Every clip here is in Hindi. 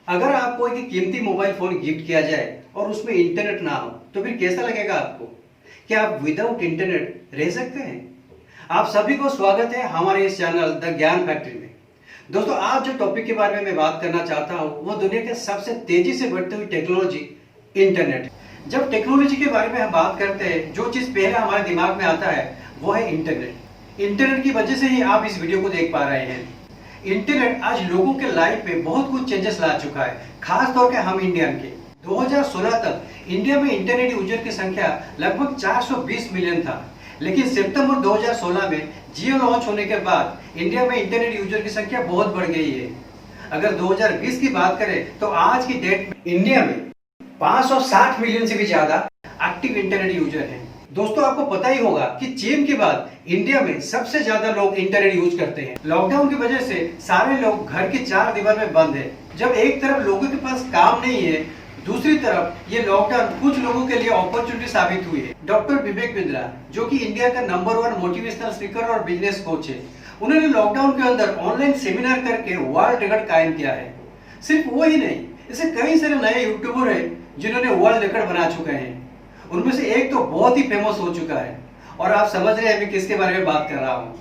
अगर आपको एक कीमती मोबाइल फोन गिफ्ट किया जाए और उसमें इंटरनेट ना हो तो फिर कैसा लगेगा आपको? क्या आप विदाउट इंटरनेट रह सकते हैं? आप सभी को स्वागत है हमारे इस चैनल द ज्ञान फैक्ट्री में। दोस्तों, आज जो टॉपिक के बारे में मैं बात करना चाहता हूँ वो दुनिया के सबसे तेजी से बढ़ती हुई टेक्नोलॉजी इंटरनेट। जब टेक्नोलॉजी के बारे में हम बात करते हैं, जो चीज पहले हमारे दिमाग में आता है वो है इंटरनेट। इंटरनेट की वजह से ही आप इस वीडियो को देख पा रहे हैं। इंटरनेट आज लोगों के लाइफ में बहुत कुछ चेंजेस ला चुका है, खास तौर पे हम इंडियन के। 2016 तक इंडिया में इंटरनेट यूजर की संख्या लगभग 420 मिलियन था, लेकिन सितंबर 2016 में जियो लॉन्च होने के बाद इंडिया में इंटरनेट यूजर की संख्या बहुत बढ़ गई है। अगर 2020 की बात करें तो आज की डेट में इंडिया में 560 मिलियन से भी ज्यादा एक्टिव इंटरनेट यूजर हैं। दोस्तों, आपको पता ही होगा कि चीन के बाद इंडिया में सबसे ज्यादा लोग इंटरनेट यूज करते हैं। लॉकडाउन की वजह से सारे लोग घर की चार दीवार में बंद है। जब एक तरफ लोगों के पास काम नहीं है, दूसरी तरफ ये लॉकडाउन कुछ लोगों के लिए अपॉर्चुनिटी साबित हुई है। डॉक्टर विवेक बिंद्रा, जो कि इंडिया का नंबर 1 मोटिवेशनल स्पीकर और बिजनेस कोच है, उन्होंने लॉकडाउन के अंदर ऑनलाइन सेमिनार करके वर्ल्ड रिकॉर्ड कायम किया है। सिर्फ वो ही नहीं, ऐसे कई सारे नए यूट्यूबर है जिन्होंने वर्ल्ड रिकॉर्ड बना चुके हैं। उनमें से एक तो बहुत ही फेमस हो चुका है और आप समझ रहे हैं मैं किसके बारे में बात कर रहा हूँ।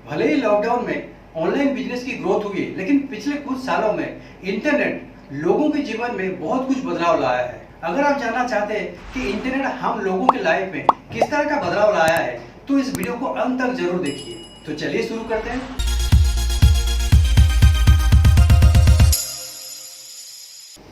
भले ही लॉकडाउन में ऑनलाइन बिजनेस की ग्रोथ हुई, लेकिन पिछले कुछ सालों में इंटरनेट लोगों के जीवन में बहुत कुछ बदलाव लाया है। अगर आप जानना चाहते हैं कि इंटरनेट हम लोगों के लाइफ में किस तरह का बदलाव लाया है तो इस वीडियो को अंत तक जरूर देखिए। तो चलिए शुरू करते हैं।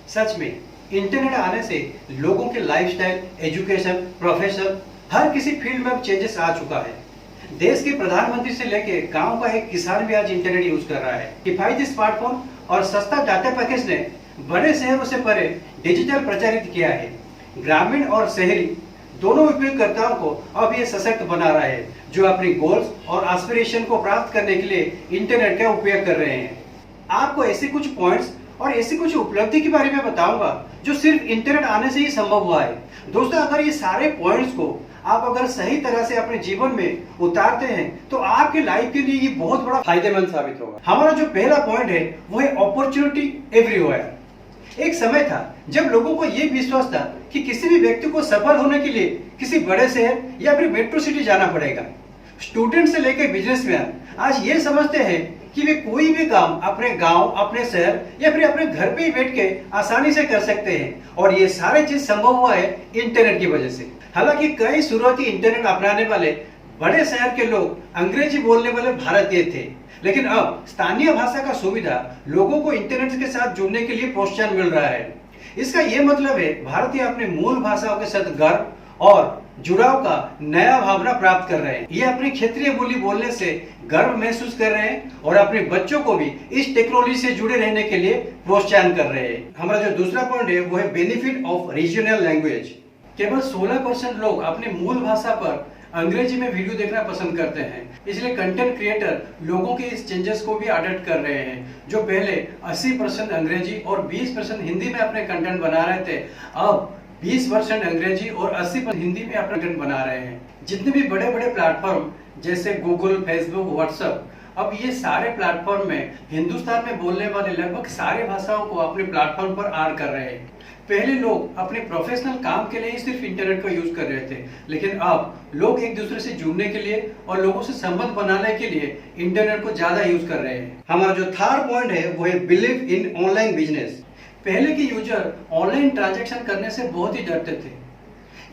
सच में इंटरनेट आने से लोगों के लाइफस्टाइल, एजुकेशन, प्रोफेशन, हर किसी फील्ड में अब चेंजेस आ चुका है। देश के प्रधानमंत्री से लेकर गांव का एक किसान भी आज इंटरनेट यूज कर रहा है। किफायती स्मार्टफोन और सस्ता डाटा पैकेज ने बड़े शहरों से परे डिजिटल प्रचारित किया है। ग्रामीण और शहरी दोनों उपयोगकर्ताओं को अब ये सशक्त बना रहा है, जो अपनी गोल्स और एस्पिरेशन को प्राप्त करने के लिए इंटरनेट का उपयोग कर रहे हैं। आपको ऐसे कुछ पॉइंट्स और ऐसी कुछ उपलब्धि के बारे में बताऊंगा जो सिर्फ इंटरनेट आने से ही संभव हुआ है। दोस्तों, अगर ये सारे पॉइंट्स को आप अगर सही तरह से अपने जीवन में उतारते हैं तो आपके लाइफ के लिए ये बहुत बड़ा फायदेमंद साबित होगा। हमारा जो पहला पॉइंट है वो है अपॉर्चुनिटी एवरीवेयर। एक समय था जब लोगों को ये विश्वास था कि किसी भी व्यक्ति को सफल होने के लिए किसी बड़े शहर या फिर मेट्रो सिटी जाना पड़ेगा। स्टूडेंट से लेकर बिजनेसमैन आज ये समझते हैं कि वे कोई भी काम अपने गांव, अपने शहर या फिर अपने घर पे ही बैठ के आसानी से कर सकते हैं, और ये सारे चीज संभव हुआ है इंटरनेट की वजह से। हालांकि कई शुरुआती इंटरनेट अपनाने वाले बड़े शहर के लोग अंग्रेजी बोलने वाले भारतीय थे, लेकिन अब स्थानीय भाषा का सुविधा लोगों को इंटरनेट के साथ जुड़ने के लिए प्रोत्साहन मिल रहा है। इसका ये मतलब है भारतीय अपनी मूल भाषाओं के साथ गर्व और जुड़ाव का नया भावना प्राप्त कर रहे हैं। ये अपनी क्षेत्रीय बोली बोलने से गर्व महसूस कर रहे हैं और अपने बच्चों को भी इस टेक्नोलॉजी से जुड़े रहने के लिए प्रोत्साहन कर रहे हैं। हमारा जो दूसरा पॉइंट है वो है बेनिफिट ऑफ रीजनल लैंग्वेज। केवल 16% लोग अपनी मूल भाषा पर अंग्रेजी में वीडियो देखना पसंद करते हैं, इसलिए कंटेंट क्रिएटर लोगों के इस चेंजेस को भी अडॉप्ट कर रहे हैं। जो पहले 80% अंग्रेजी और 20% हिंदी में अपने कंटेंट बना रहे थे, अब 20% अंग्रेजी और 80% हिंदी में अपना कंटेंट बना रहे हैं। जितने भी बड़े बड़े प्लेटफॉर्म जैसे गूगल, फेसबुक, व्हाट्सएप, अब ये सारे प्लेटफॉर्म में हिंदुस्तान में बोलने वाले लगभग सारे भाषाओं को अपने प्लेटफॉर्म पर ऐड कर रहे हैं। पहले लोग अपने प्रोफेशनल काम के लिए ही सिर्फ इंटरनेट का यूज कर रहे थे, लेकिन अब लोग एक दूसरे से जुड़ने के लिए और लोगों से संबंध बनाने के लिए इंटरनेट को ज्यादा यूज कर रहे हैं। हमारा जो थर्ड पॉइंट है वो है बिलीव इन ऑनलाइन बिजनेस। पहले के यूजर ऑनलाइन ट्रांजैक्शन करने से बहुत ही डरते थे।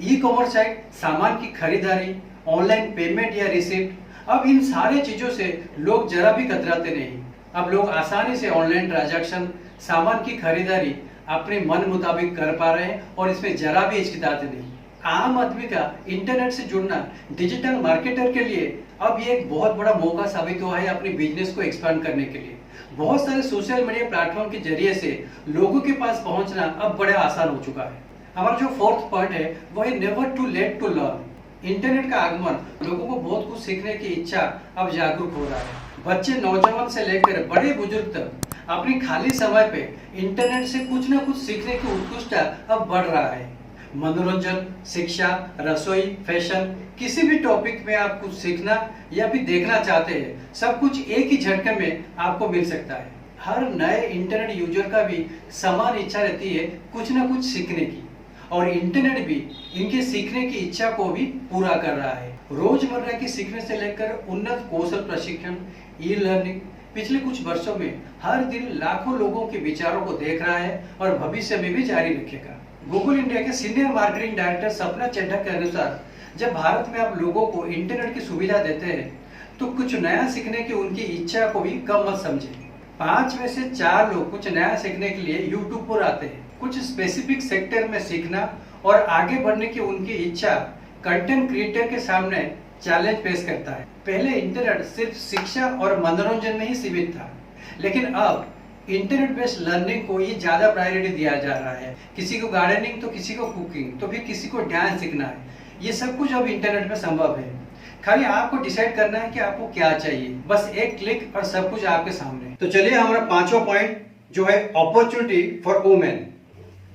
ई कॉमर्स साइट, सामान की खरीदारी, ऑनलाइन पेमेंट या रिसिप्ट, अब इन सारे चीजों से लोग जरा भी कतराते नहीं। अब लोग आसानी से ऑनलाइन ट्रांजैक्शन, सामान की खरीदारी अपने मन मुताबिक कर पा रहे हैं और इसमें जरा भी हिचकिचाते नहीं। आम आदमी का इंटरनेट से जुड़ना डिजिटल मार्केटर के लिए अब ये एक बहुत बड़ा मौका साबित हुआ है अपने बिजनेस को एक्सपांड करने के लिए। बहुत सारे सोशल मीडिया प्लेटफॉर्म के जरिए से लोगों के पास पहुंचना अब बड़ा आसान हो चुका है। हमारा जो फोर्थ पॉइंट है वो है never too late to learn. Internet का आगमन लोगों को बहुत कुछ सीखने की इच्छा अब जागरूक हो रहा है। बच्चे, नौजवान से लेकर बड़े बुजुर्ग तक अपनी खाली समय पे इंटरनेट से कुछ न कुछ सीखने की उत्कृष्टता अब बढ़ रहा है। मनोरंजन, शिक्षा, रसोई, फैशन, किसी भी टॉपिक में आप कुछ सीखना या फिर देखना चाहते हैं, सब कुछ एक ही झटके में आपको मिल सकता है। हर नए इंटरनेट यूजर का भी समान इच्छा रहती है कुछ ना कुछ सीखने की, और इंटरनेट भी इनके सीखने की इच्छा को भी पूरा कर रहा है। रोजमर्रा की सीखने से लेकर उन्नत कौशल प्रशिक्षण, ई लर्निंग पिछले कुछ वर्षों में हर दिन लाखों लोगों के विचारों को देख रहा है और भविष्य में भी जारी रखेगा। गूगल इंडिया के सीनियर मार्केटिंग डायरेक्टर सपना चड्ढा के अनुसार जब भारत में आप लोगों को इंटरनेट की सुविधा देते हैं तो कुछ नया सीखने की उनकी इच्छा को भी कम मत समझें। 5 में से 4 लोग कुछ नया सीखने के लिए यूट्यूब पर आते हैं। कुछ स्पेसिफिक सेक्टर में सीखना और आगे बढ़ने की उनकी इच्छा कंटेंट क्रिएटर के सामने चैलेंज पेश करता है। पहले इंटरनेट सिर्फ शिक्षा और मनोरंजन में ही सीमित था, लेकिन अब इंटरनेट बेस्ड लर्निंग को ये ज्यादा प्रायोरिटी दिया जा रहा है। किसी को गार्डनिंग तो किसी को कुकिंग तो फिर किसी को डांस सीखना है। ये सब कुछ अब इंटरनेट में संभव है। खाली आपको डिसाइड करना है कि आपको क्या चाहिए, बस एक क्लिक और सब कुछ आपके सामने। तो चलिए हमारा 5वां पॉइंट जो है अपॉर्चुनिटी फॉर वुमेन।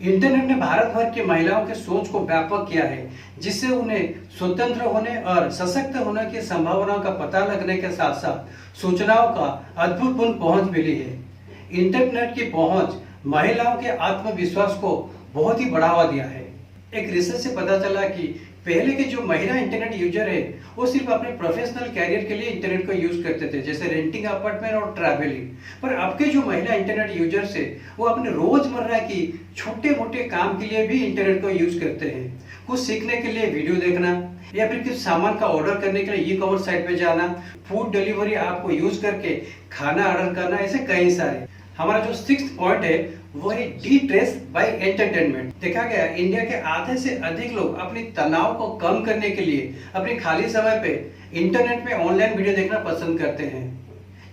इंटरनेट ने भारत भर की महिलाओं के सोच को व्यापक किया है, जिससे उन्हें स्वतंत्र होने और सशक्त होने की संभावनाओं का पता लगने के साथ साथ सूचनाओं का अद्भुतपूर्ण पहुंच मिली है। इंटरनेट की पहुंच महिलाओं के आत्मविश्वास को बहुत ही बढ़ावा दिया है। एक रिसर्च से पता चला कि पहले के जो महिला इंटरनेट यूजर है वो सिर्फ अपने प्रोफेशनल कैरियर के लिए इंटरनेट को यूज करते थे, जैसे रेंटिंग अपार्टमेंट और ट्रैवलिंग। पर अब के जो महिला इंटरनेट यूजर्स है वो अपने रोजमर्रा की छोटे मोटे काम के लिए भी इंटरनेट को यूज करते हैं। कुछ सीखने के लिए वीडियो देखना, या फिर कुछ सामान का ऑर्डर करने के लिए ई-कॉमर्स साइट पे जाना, फूड डिलीवरी ऐप को यूज करके खाना ऑर्डर करना, ऐसे कई सारे। हमारा जो 6th पॉइंट है वो है डिस्ट्रेस बाय एंटरटेनमेंट। देखा गया इंडिया के आधे से अधिक लोग अपनी तनाव को कम करने के लिए अपने खाली समय पे इंटरनेट पे ऑनलाइन वीडियो देखना पसंद करते हैं।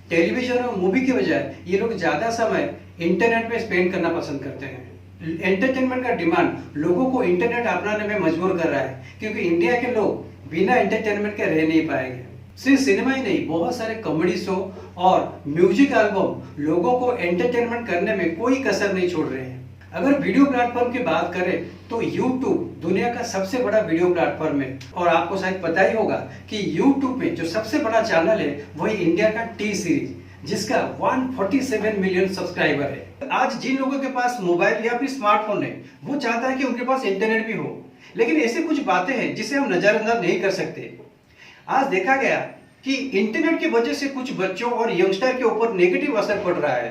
टेलीविजन और मूवी के बजाय ये लोग ज्यादा समय इंटरनेट पे स्पेंड करना पसंद करते हैं। एंटरटेनमेंट का डिमांड लोगों को इंटरनेट अपनाने में मजबूर कर रहा है, क्योंकि इंडिया के लोग बिना एंटरटेनमेंट के रह नहीं पाएंगे। सिर्फ सिनेमा ही नहीं, बहुत सारे कॉमेडी शो और म्यूजिक एल्बम लोगों को एंटरटेनमेंट करने में कोई कसर नहीं छोड़ रहे हैं। अगर वीडियो प्लेटफॉर्म की बात करें तो YouTube दुनिया का सबसे बड़ा वीडियो प्लेटफॉर्म है, और आपको शायद पता ही होगा कि YouTube पे जो सबसे बड़ा चैनल है वही इंडिया का टी सीरीज, जिसका 147 मिलियन सब्सक्राइबर है। आज जिन लोगों के पास मोबाइल या फिर स्मार्टफोन है वो चाहता है कि उनके पास इंटरनेट भी हो, लेकिन ऐसे कुछ बातें हैं जिसे हम नजरअंदाज नहीं कर सकते। आज देखा गया कि इंटरनेट की वजह से कुछ बच्चों और यंगस्टर के ऊपर नेगेटिव असर पड़ रहा है।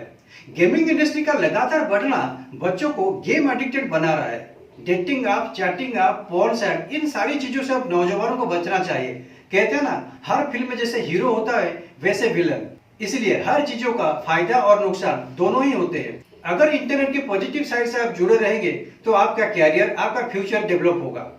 गेमिंग इंडस्ट्री का लगातार बढ़ना बच्चों को गेम एडिक्टेड बना रहा है। Dating app, chatting app, porn site, इन सारी चीजों से अब नौजवानों को बचना चाहिए। कहते हैं ना, हर फिल्म में जैसे हीरो होता है वैसे विलन, इसलिए हर चीजों का फायदा और नुकसान दोनों ही होते हैं। अगर इंटरनेट के पॉजिटिव साइड से आप जुड़े रहेंगे तो आपका कैरियर, आपका फ्यूचर डेवलप होगा।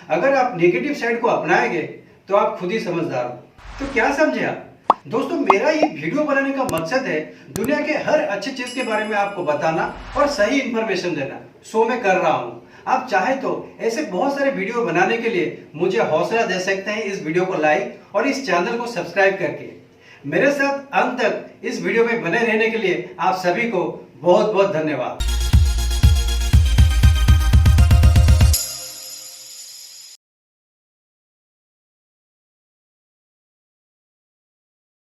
अगर आप नेगेटिव साइड को अपनाएंगे तो आप खुद ही समझदार हो। तो क्या समझे आप? दोस्तों, मेरा ये वीडियो बनाने का मकसद है दुनिया के हर अच्छी चीज के बारे में आपको बताना और सही इंफॉर्मेशन देना। सो मैं कर रहा हूँ। आप चाहे तो ऐसे बहुत सारे वीडियो बनाने के लिए मुझे हौसला दे सकते हैं इस वीडियो को लाइक और इस चैनल को सब्सक्राइब करके। मेरे साथ अंत तक इस वीडियो में बने रहने के लिए आप सभी को बहुत बहुत धन्यवाद।